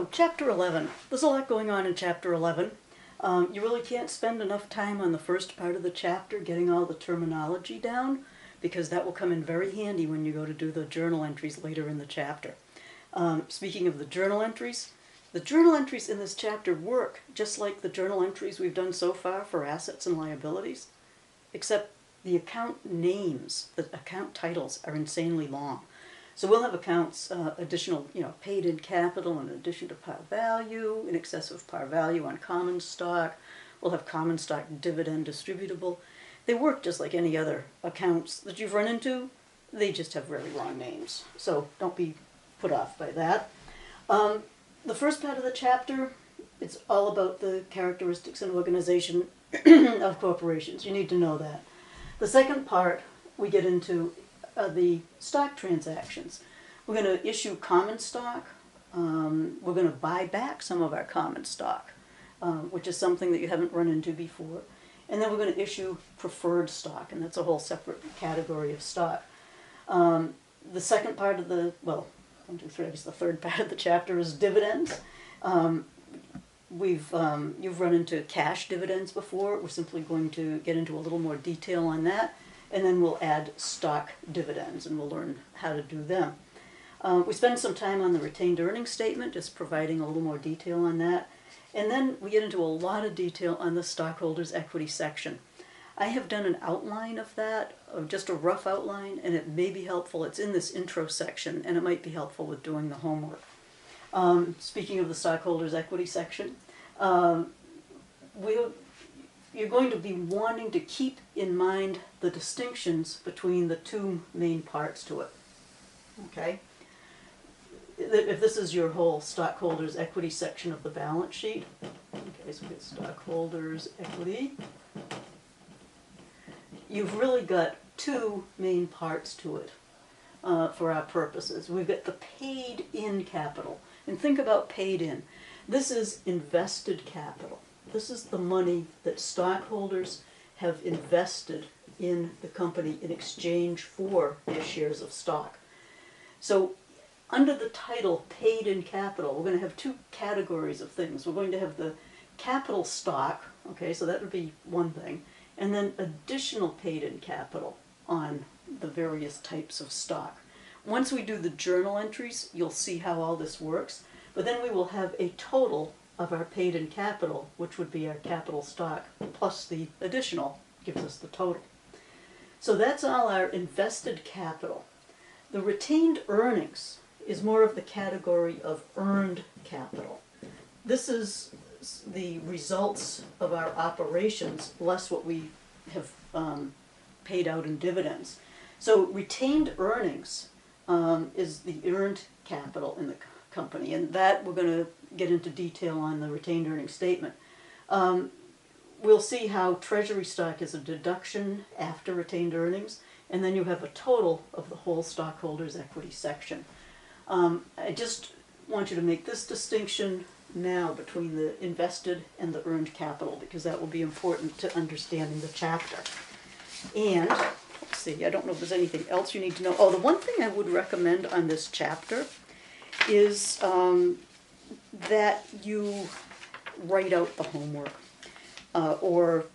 So, Chapter 11. There's a lot going on in Chapter 11. You really can't spend enough time on the first part of the chapter getting all the terminology down, because that will come in very handy when you go to do the journal entries later in the chapter. Speaking of the journal entries in this chapter work just like the journal entries we've done so far for assets and liabilities, except the account names, the account titles are insanely long. So we'll have accounts, additional, paid in capital in addition to par value, in excess of par value on common stock. We'll have common stock dividend distributable. They work just like any other accounts that you've run into. They just have very long names. So don't be put off by that. The first part of the chapter, it's all about the characteristics and organization of corporations. You need to know that. The second part, we get into the stock transactions. We're going to issue common stock. We're going to buy back some of our common stock, which is something that you haven't run into before. And then we're going to issue preferred stock, and that's a whole separate category of stock. The second part of the, well, 1, 2, 3, I guess the third part of the chapter is dividends. You've run into cash dividends before. We're simply going to get into a little more detail on that. And then we'll add stock dividends, and we'll learn how to do them. We spend some time on the retained earnings statement, just providing a little more detail on that. And then we get into a lot of detail on the stockholders' equity section. I have done an outline of that, just a rough outline, and it may be helpful. It's in this intro section, and it might be helpful with doing the homework. Speaking of the stockholders' equity section, you're going to be wanting to keep in mind the distinctions between the two main parts to it. Okay? If this is your whole stockholders' equity section of the balance sheet, okay, so we get stockholders' equity. You've really got two main parts to it for our purposes. We've got the paid-in capital. And think about paid-in. This is invested capital. This is the money that stockholders have invested in the company in exchange for their shares of stock. So under the title paid in capital, we're going to have two categories of things. We're going to have the capital stock, okay, so that would be one thing, and then additional paid in capital on the various types of stock. Once we do the journal entries, you'll see how all this works, but then we will have a total of our paid-in capital, which would be our capital stock, plus the additional gives us the total. So that's all our invested capital. The retained earnings is more of the category of earned capital. This is the results of our operations, less what we have paid out in dividends. So retained earnings is the earned capital in the company, and that we're going to get into detail on the retained earnings statement. We'll see how treasury stock is a deduction after retained earnings, and then you have a total of the whole stockholders' equity section. I just want you to make this distinction now between the invested and the earned capital, because that will be important to understanding the chapter. And let's see, I don't know if there's anything else you need to know. Oh, the one thing I would recommend on this chapter is that you write out the homework or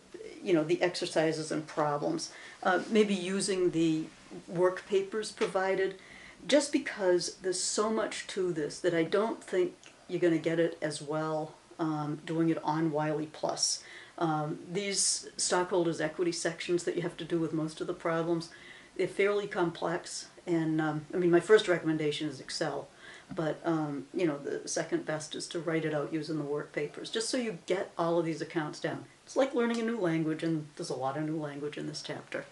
the exercises and problems, maybe using the work papers provided, just because there's so much to this that I don't think you're going to get it as well doing it on Wiley Plus. These stockholders' equity sections that you have to do with most of the problems, they're fairly complex, and my first recommendation is Excel. But, the second best is to write it out using the work papers, just so you get all of these accounts down. It's like learning a new language, and there's a lot of new language in this chapter.